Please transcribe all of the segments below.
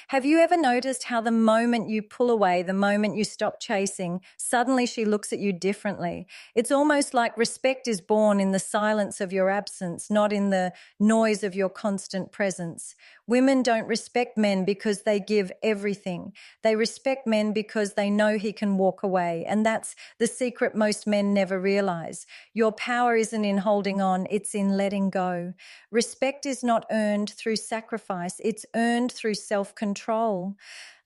Have you ever noticed how the moment you pull away, the moment you stop chasing, suddenly she looks at you differently? It's almost like respect is born in the silence of your absence, not in the noise of your constant presence. Women don't respect men because they give everything. They respect men because they know he can walk away. And that's the secret most men never realize. Your power isn't in holding on, it's in letting go. Respect is not earned through sacrifice, it's earned through self-control.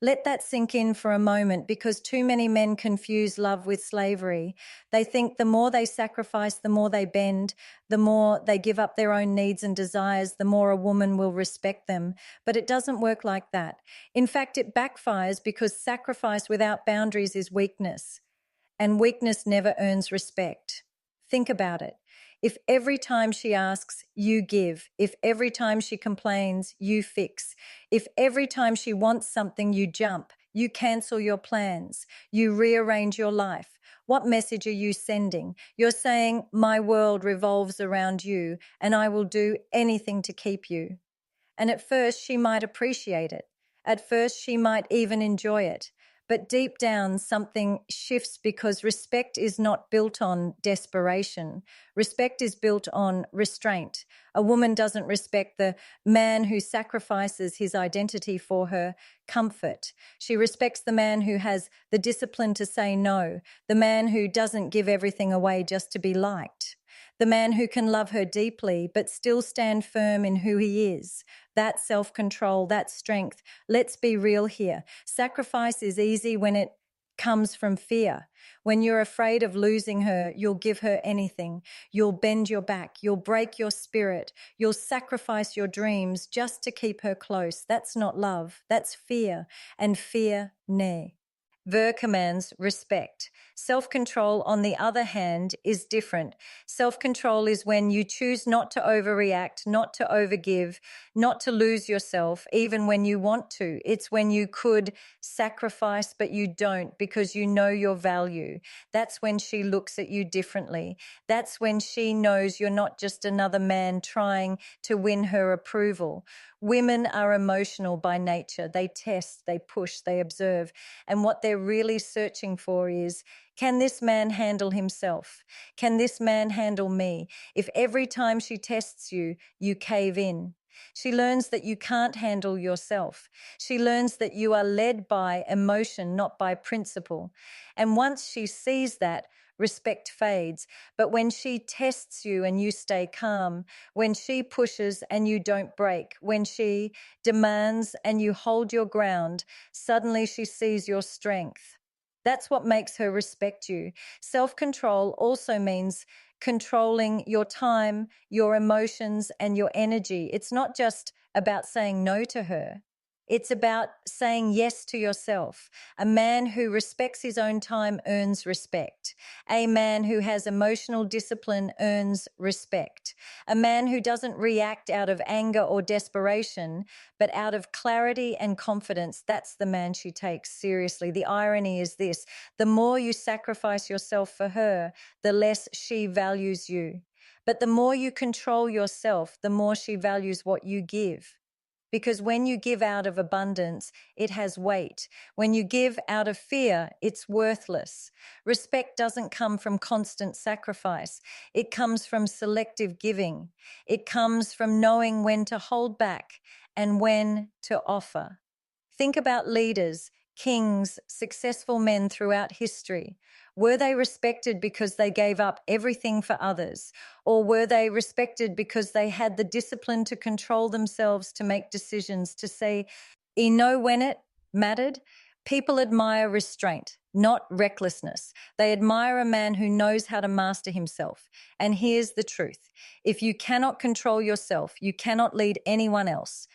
Let that sink in for a moment, because too many men confuse love with slavery. They think the more they sacrifice, the more they bend, the more they give up their own needs and desires, the more a woman will respect them. But it doesn't work like that. In fact, it backfires, because sacrifice without boundaries is weakness, and weakness never earns respect. Think about it. If every time she asks, you give, if every time she complains, you fix, if every time she wants something, you jump, you cancel your plans, you rearrange your life, what message are you sending? You're saying, my world revolves around you, and I will do anything to keep you. And at first, she might appreciate it. At first, she might even enjoy it. But deep down, something shifts, because respect is not built on desperation. Respect is built on restraint. A woman doesn't respect the man who sacrifices his identity for her comfort. She respects the man who has the discipline to say no, the man who doesn't give everything away just to be liked, the man who can love her deeply but still stand firm in who he is. That self-control, that strength. Let's be real here. Sacrifice is easy when it comes from fear. When you're afraid of losing her, you'll give her anything. You'll bend your back. You'll break your spirit. You'll sacrifice your dreams just to keep her close. That's not love. That's fear. And fear, nay. Ver commands respect. Self-control, on the other hand, is different. Self-control is when you choose not to overreact, not to overgive, not to lose yourself, even when you want to. It's when you could sacrifice, but you don't, because you know your value. That's when she looks at you differently. That's when she knows you're not just another man trying to win her approval. Women are emotional by nature. They test, they push, they observe. And what they're really searching for is, can this man handle himself? Can this man handle me? If every time she tests you, you cave in. She learns that you can't handle yourself. She learns that you are led by emotion, not by principle. And once she sees that, respect fades. But when she tests you and you stay calm, when she pushes and you don't break, when she demands and you hold your ground, suddenly she sees your strength. That's what makes her respect you. Self-control also means controlling your time, your emotions, and your energy. It's not just about saying no to her. It's about saying yes to yourself. A man who respects his own time earns respect. A man who has emotional discipline earns respect. A man who doesn't react out of anger or desperation, but out of clarity and confidence, that's the man she takes seriously. The irony is this: the more you sacrifice yourself for her, the less she values you. But the more you control yourself, the more she values what you give. Because when you give out of abundance, it has weight. When you give out of fear, it's worthless. Respect doesn't come from constant sacrifice. It comes from selective giving. It comes from knowing when to hold back and when to offer. Think about leaders, kings, successful men throughout history. Were they respected because they gave up everything for others? Or were they respected because they had the discipline to control themselves, to make decisions, to say, you know when it mattered? People admire restraint, not recklessness. They admire a man who knows how to master himself. And here's the truth: if you cannot control yourself, you cannot lead anyone else.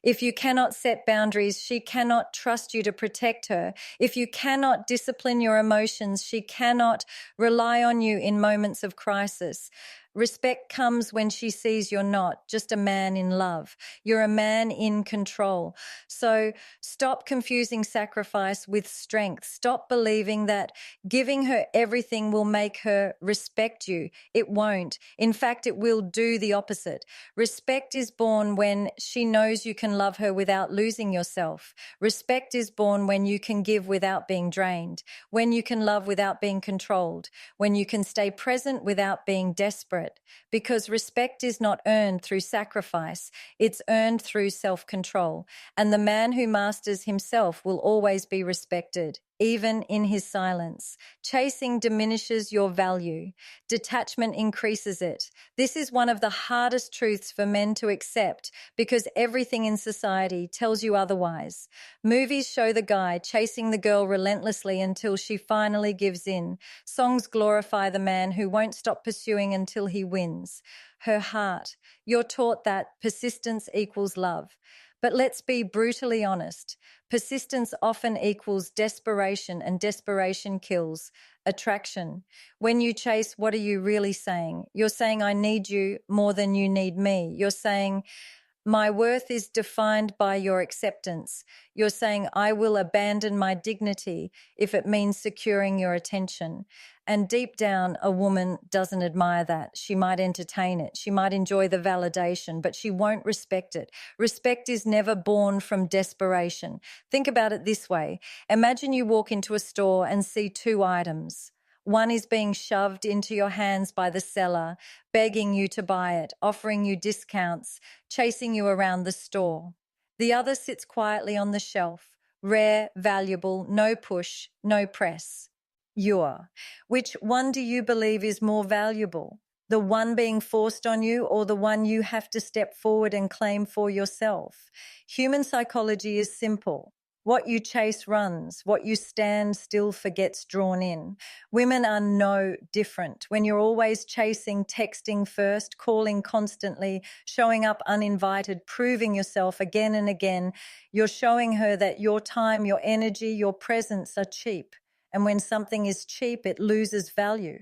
If you cannot set boundaries, she cannot trust you to protect her. If you cannot discipline your emotions, she cannot rely on you in moments of crisis. Respect comes when she sees you're not just a man in love. You're a man in control. So stop confusing sacrifice with strength. Stop believing that giving her everything will make her respect you. It won't. In fact, it will do the opposite. Respect is born when she knows you can love her without losing yourself. Respect is born when you can give without being drained, when you can love without being controlled, when you can stay present without being desperate. Because respect is not earned through sacrifice, it's earned through self-control. And the man who masters himself will always be respected, even in his silence. Chasing diminishes your value. Detachment increases it. This is one of the hardest truths for men to accept because everything in society tells you otherwise. Movies show the guy chasing the girl relentlessly until she finally gives in. Songs glorify the man who won't stop pursuing until he wins. Her heart. You're taught that persistence equals love. But let's be brutally honest. Persistence often equals desperation, and desperation kills attraction. When you chase, what are you really saying? You're saying, I need you more than you need me. You're saying, my worth is defined by your acceptance. You're saying, I will abandon my dignity if it means securing your attention. And deep down, a woman doesn't admire that. She might entertain it. She might enjoy the validation, but she won't respect it. Respect is never born from desperation. Think about it this way. Imagine you walk into a store and see two items. One is being shoved into your hands by the seller, begging you to buy it, offering you discounts, chasing you around the store. The other sits quietly on the shelf, rare, valuable, no push, no press. Your. Which one do you believe is more valuable? The one being forced on you or the one you have to step forward and claim for yourself? Human psychology is simple. What you chase runs. What you stand still for gets drawn in. Women are no different. When you're always chasing, texting first, calling constantly, showing up uninvited, proving yourself again and again, you're showing her that your time, your energy, your presence are cheap. And when something is cheap, it loses value.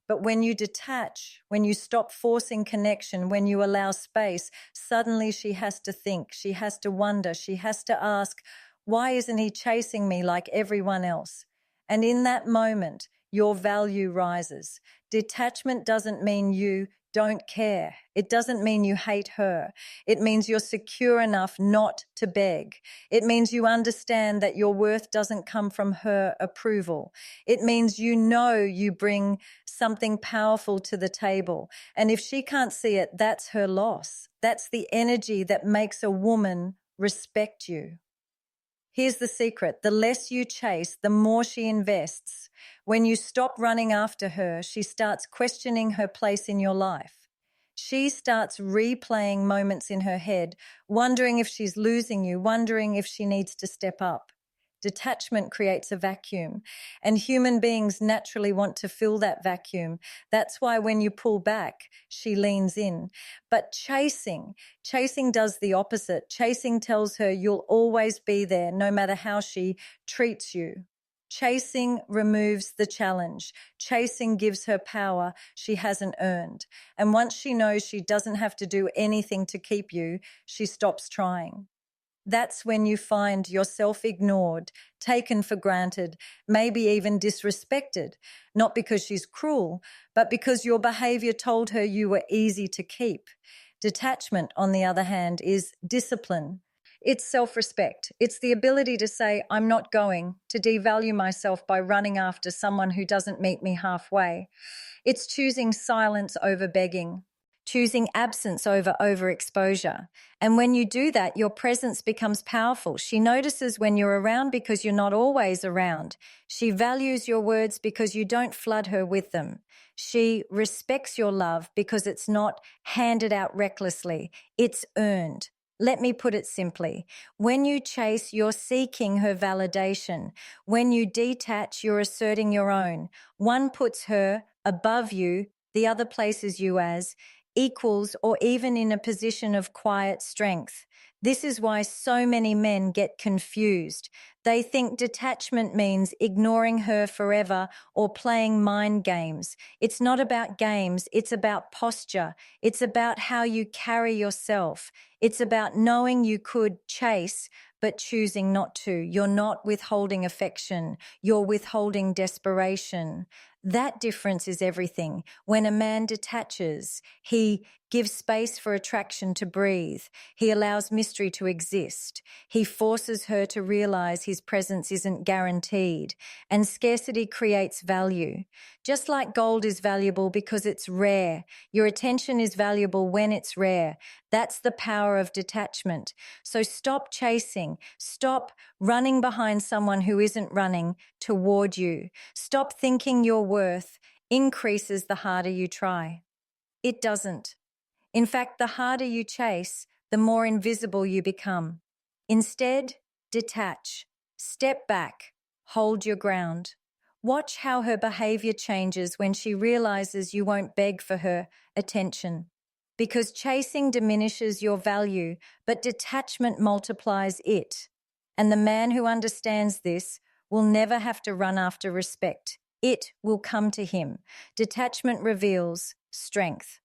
But when you detach, when you stop forcing connection, when you allow space, suddenly she has to think, she has to wonder, she has to ask, why isn't he chasing me like everyone else? And in that moment, your value rises. Detachment doesn't mean you don't care. It doesn't mean you hate her. It means you're secure enough not to beg. It means you understand that your worth doesn't come from her approval. It means you know you bring something powerful to the table. And if she can't see it, that's her loss. That's the energy that makes a woman respect you. Here's the secret. The less you chase, the more she invests. When you stop running after her, she starts questioning her place in your life. She starts replaying moments in her head, wondering if she's losing you, wondering if she needs to step up. Detachment creates a vacuum, and human beings naturally want to fill that vacuum. That's why when you pull back, she leans in. But chasing does the opposite. Chasing tells her you'll always be there, no matter how she treats you. Chasing removes the challenge. Chasing gives her power she hasn't earned. And once she knows she doesn't have to do anything to keep you, she stops trying. That's when you find yourself ignored, taken for granted, maybe even disrespected, not because she's cruel, but because your behavior told her you were easy to keep. Detachment, on the other hand, is discipline. It's self-respect. It's the ability to say, I'm not going to devalue myself by running after someone who doesn't meet me halfway. It's choosing silence over begging, choosing absence over overexposure. And when you do that, your presence becomes powerful. She notices when you're around because you're not always around. She values your words because you don't flood her with them. She respects your love because it's not handed out recklessly. It's earned. Let me put it simply. When you chase, you're seeking her validation. When you detach, you're asserting your own. One puts her above you, the other places you as equals or even in a position of quiet strength. This is why so many men get confused. They think detachment means ignoring her forever or playing mind games. It's not about games, it's about posture. It's about how you carry yourself. It's about knowing you could chase, but choosing not to. You're not withholding affection, you're withholding desperation. That difference is everything. When a man detaches, he gives space for attraction to breathe. He allows mystery to exist. He forces her to realize his presence isn't guaranteed. And scarcity creates value. Just like gold is valuable because it's rare, your attention is valuable when it's rare. That's the power of detachment. So stop chasing. Stop running behind someone who isn't running toward you. Stop thinking your worth increases the harder you try. It doesn't. In fact, the harder you chase, the more invisible you become. Instead, detach. Step back. Hold your ground. Watch how her behavior changes when she realizes you won't beg for her attention. Because chasing diminishes your value, but detachment multiplies it. And the man who understands this will never have to run after respect. It will come to him. Detachment reveals strength.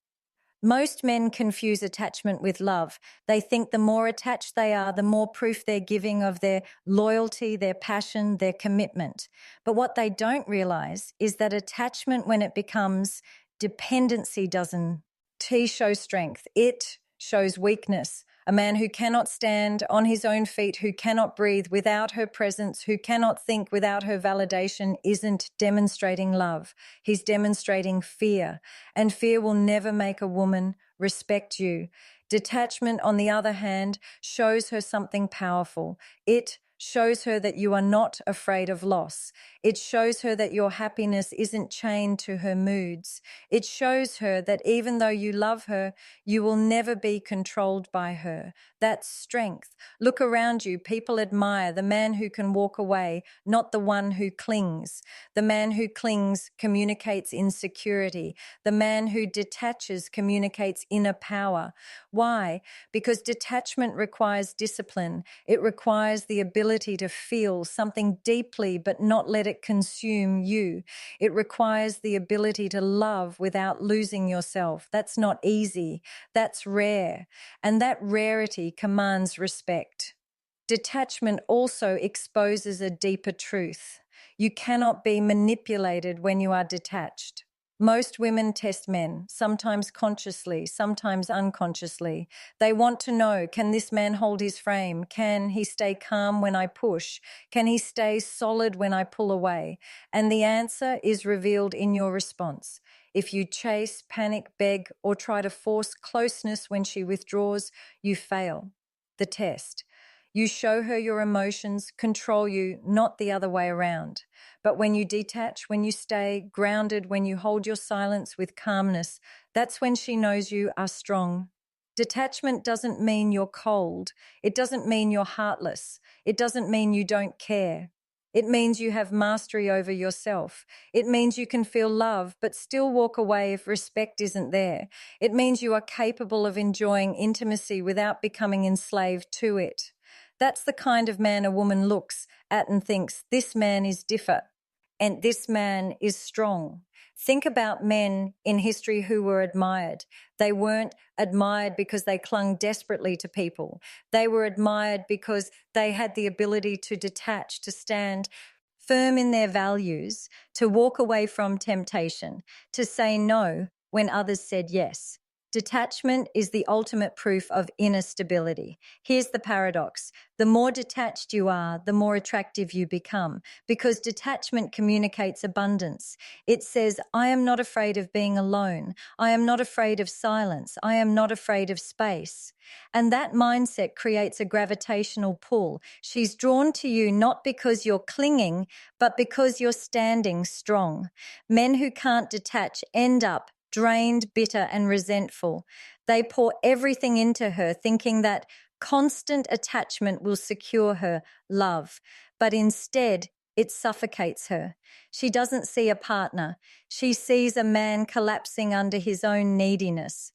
Most men confuse attachment with love. They think the more attached they are, the more proof they're giving of their loyalty, their passion, their commitment. But what they don't realize is that attachment, when it becomes dependency, doesn't. T shows strength. It shows weakness. A man who cannot stand on his own feet, who cannot breathe without her presence, who cannot think without her validation, isn't demonstrating love. He's demonstrating fear, and fear will never make a woman respect you. Detachment, on the other hand, shows her something powerful. It shows her that you are not afraid of loss. It shows her that your happiness isn't chained to her moods. It shows her that even though you love her, you will never be controlled by her. That's strength. Look around you. People admire the man who can walk away, not the one who clings. The man who clings communicates insecurity. The man who detaches communicates inner power. Why? Because detachment requires discipline. It requires the ability to feel something deeply but not let it consume you. It requires the ability to love without losing yourself. That's not easy. That's rare. And that rarity commands respect. Detachment also exposes a deeper truth. You cannot be manipulated when you are detached. Most women test men, sometimes consciously, sometimes unconsciously. They want to know, can this man hold his frame? Can he stay calm when I push? Can he stay solid when I pull away? And the answer is revealed in your response. If you chase, panic, beg, or try to force closeness when she withdraws, you fail the test. You show her your emotions control you, not the other way around. But when you detach, when you stay grounded, when you hold your silence with calmness, that's when she knows you are strong. Detachment doesn't mean you're cold. It doesn't mean you're heartless. It doesn't mean you don't care. It means you have mastery over yourself. It means you can feel love but still walk away if respect isn't there. It means you are capable of enjoying intimacy without becoming enslaved to it. That's the kind of man a woman looks at and thinks, this man is different and this man is strong. Think about men in history who were admired. They weren't admired because they clung desperately to people. They were admired because they had the ability to detach, to stand firm in their values, to walk away from temptation, to say no when others said yes. Detachment is the ultimate proof of inner stability. Here's the paradox. The more detached you are, the more attractive you become, because detachment communicates abundance. It says, I am not afraid of being alone. I am not afraid of silence. I am not afraid of space. And that mindset creates a gravitational pull. She's drawn to you not because you're clinging, but because you're standing strong. Men who can't detach end up drained, bitter, and resentful. They pour everything into her, thinking that constant attachment will secure her love, but instead it suffocates her. She doesn't see a partner. She sees a man collapsing under his own neediness.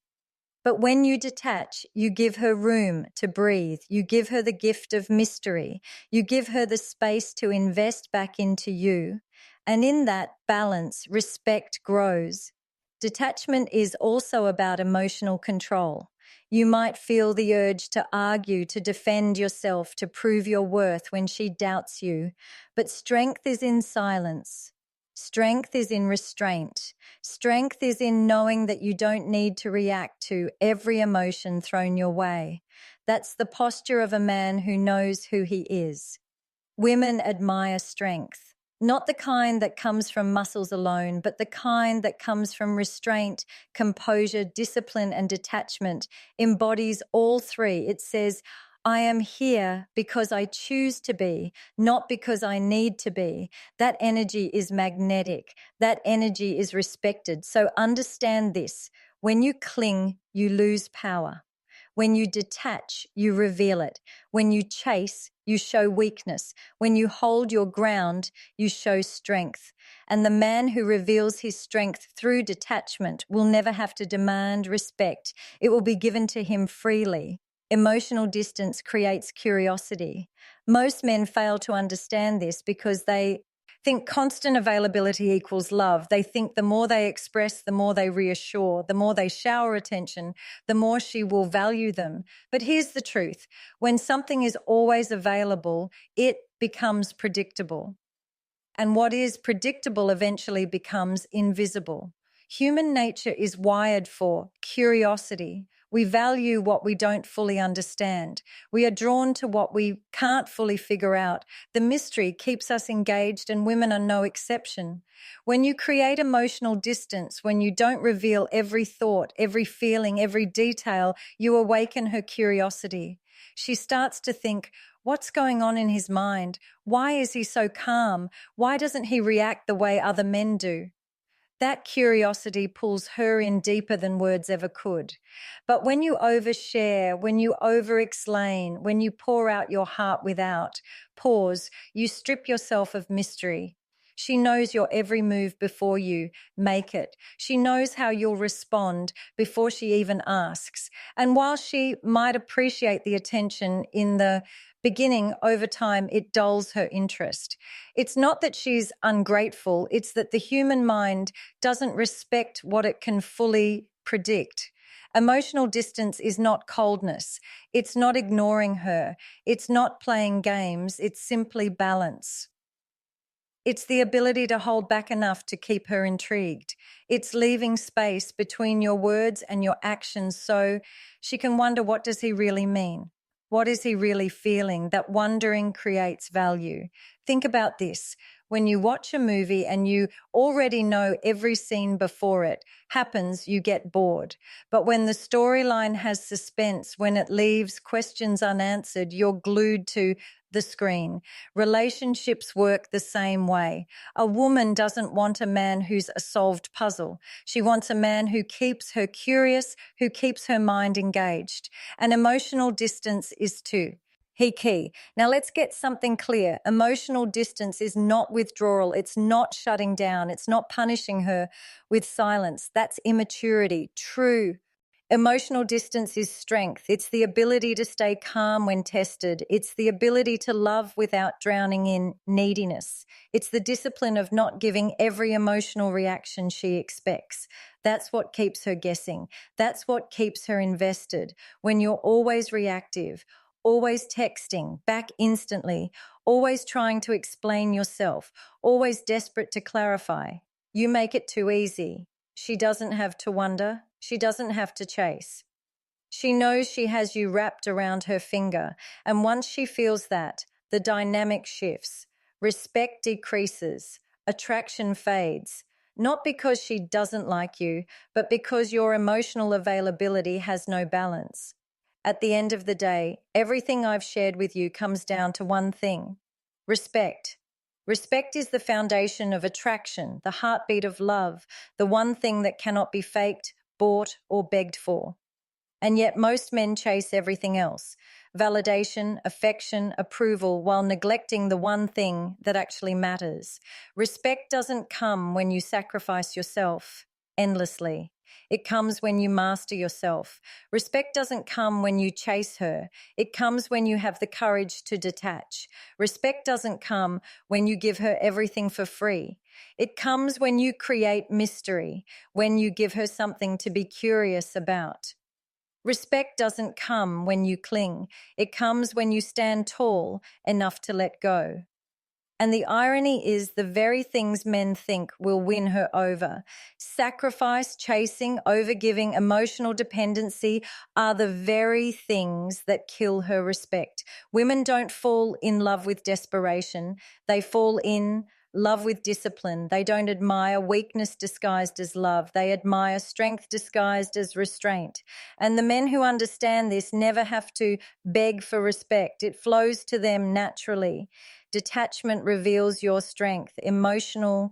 But when you detach, you give her room to breathe. You give her the gift of mystery. You give her the space to invest back into you. And in that balance, respect grows. Detachment is also about emotional control. You might feel the urge to argue, to defend yourself, to prove your worth when she doubts you. But strength is in silence. Strength is in restraint. Strength is in knowing that you don't need to react to every emotion thrown your way. That's the posture of a man who knows who he is. Women admire strength, not the kind that comes from muscles alone, but the kind that comes from restraint, composure, discipline, and detachment, embodies all three. It says, I am here because I choose to be, not because I need to be. That energy is magnetic. That energy is respected. So understand this. When you cling, you lose power. When you detach, you reveal it. When you chase, you show weakness. When you hold your ground, you show strength. And the man who reveals his strength through detachment will never have to demand respect. It will be given to him freely. Emotional distance creates curiosity. Most men fail to understand this because they think constant availability equals love. They think the more they express, the more they reassure, the more they shower attention, the more she will value them. But here's the truth. When something is always available, it becomes predictable. And what is predictable eventually becomes invisible. Human nature is wired for curiosity. We value what we don't fully understand. We are drawn to what we can't fully figure out. The mystery keeps us engaged, and women are no exception. When you create emotional distance, when you don't reveal every thought, every feeling, every detail, you awaken her curiosity. She starts to think, what's going on in his mind? Why is he so calm? Why doesn't he react the way other men do? That curiosity pulls her in deeper than words ever could. But when you overshare, when you over-explain, when you pour out your heart without pause, you strip yourself of mystery. She knows your every move before you make it. She knows how you'll respond before she even asks. And while she might appreciate the attention in the beginning, over time, it dulls her interest. It's not that she's ungrateful, it's that the human mind doesn't respect what it can fully predict. Emotional distance is not coldness. It's not ignoring her. It's not playing games. It's simply balance. It's the ability to hold back enough to keep her intrigued. It's leaving space between your words and your actions so she can wonder, what does he really mean? What is he really feeling? That wondering creates value. Think about this. When you watch a movie and you already know every scene before it happens, you get bored. But when the storyline has suspense, when it leaves questions unanswered, you're glued to the screen. Relationships work the same way. A woman doesn't want a man who's a solved puzzle. She wants a man who keeps her curious, who keeps her mind engaged. And emotional distance is too. Key. Now let's get something clear. Emotional distance is not withdrawal. It's not shutting down. It's not punishing her with silence. That's immaturity. True emotional distance is strength. It's the ability to stay calm when tested. It's the ability to love without drowning in neediness. It's the discipline of not giving every emotional reaction she expects. That's what keeps her guessing. That's what keeps her invested. When you're always reactive, always texting back instantly, always trying to explain yourself, always desperate to clarify, you make it too easy. She doesn't have to wonder. She doesn't have to chase. She knows she has you wrapped around her finger, and once she feels that, the dynamic shifts. Respect decreases. Attraction fades. Not because she doesn't like you, but because your emotional availability has no balance. At the end of the day, everything I've shared with you comes down to one thing: respect. Respect is the foundation of attraction, the heartbeat of love, the one thing that cannot be faked, bought, or begged for. And yet most men chase everything else: validation, affection, approval, while neglecting the one thing that actually matters. Respect doesn't come when you sacrifice yourself endlessly. It comes when you master yourself. Respect doesn't come when you chase her. It comes when you have the courage to detach. Respect doesn't come when you give her everything for free. It comes when you create mystery, when you give her something to be curious about. Respect doesn't come when you cling. It comes when you stand tall enough to let go. And the irony is the very things men think will win her over. Sacrifice, chasing, overgiving, emotional dependency are the very things that kill her respect. Women don't fall in love with desperation. They fall in love with discipline. They don't admire weakness disguised as love. They admire strength disguised as restraint. And the men who understand this never have to beg for respect. It flows to them naturally. Detachment reveals your strength. Emotional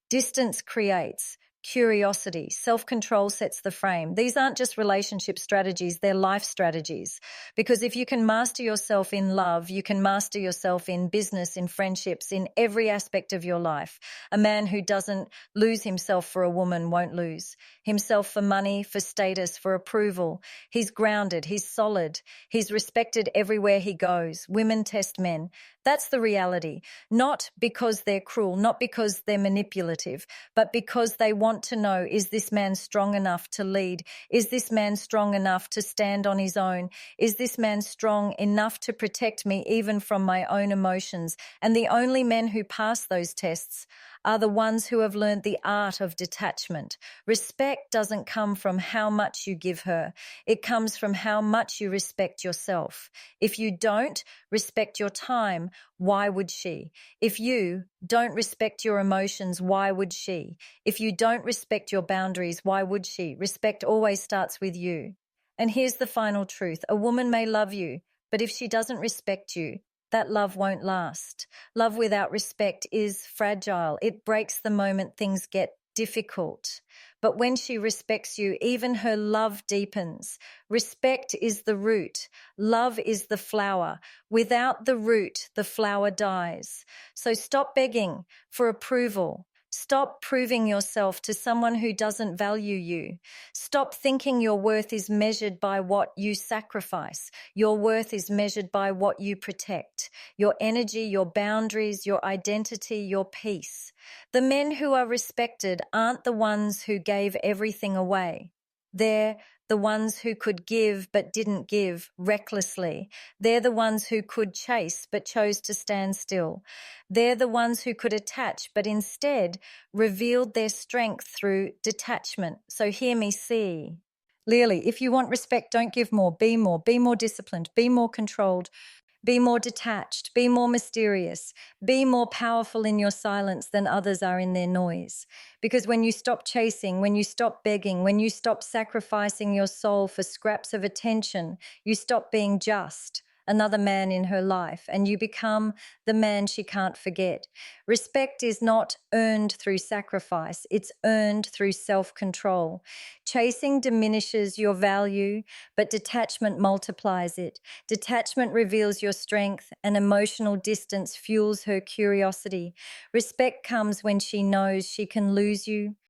distance creates curiosity. Self-control sets the frame. These aren't just relationship strategies, they're life strategies. Because if you can master yourself in love, you can master yourself in business, in friendships, in every aspect of your life. A man who doesn't lose himself for a woman won't lose himself for money, for status, for approval. He's grounded, he's solid, he's respected everywhere he goes. Women test men. That's the reality. Not because they're cruel, not because they're manipulative, but because they want to know, is this man strong enough to lead? Is this man strong enough to stand on his own? Is this man strong enough to protect me even from my own emotions? And the only men who pass those tests are the ones who have learned the art of detachment. Respect doesn't come from how much you give her. It comes from how much you respect yourself. If you don't respect your time, why would she? If you don't respect your emotions, why would she? If you don't respect your boundaries, why would she? Respect always starts with you. And here's the final truth. A woman may love you, but if she doesn't respect you, that love won't last. Love without respect is fragile. It breaks the moment things get difficult. But when she respects you, even her love deepens. Respect is the root. Love is the flower. Without the root, the flower dies. So stop begging for approval. Stop proving yourself to someone who doesn't value you. Stop thinking your worth is measured by what you sacrifice. Your worth is measured by what you protect. Your energy, your boundaries, your identity, your peace. The men who are respected aren't the ones who gave everything away. They're the ones who could give but didn't give recklessly. They're the ones who could chase but chose to stand still. They're the ones who could attach but instead revealed their strength through detachment. So hear me see. Clearly, if you want respect, don't give more, be more disciplined, be more controlled, be more detached, be more mysterious, be more powerful in your silence than others are in their noise. Because when you stop chasing, when you stop begging, when you stop sacrificing your soul for scraps of attention, you stop being just another man in her life and you become the man she can't forget. Respect is not earned through sacrifice, it's earned through self-control. Chasing diminishes your value, but detachment multiplies it. Detachment reveals your strength, and emotional distance fuels her curiosity. Respect comes when she knows she can lose you,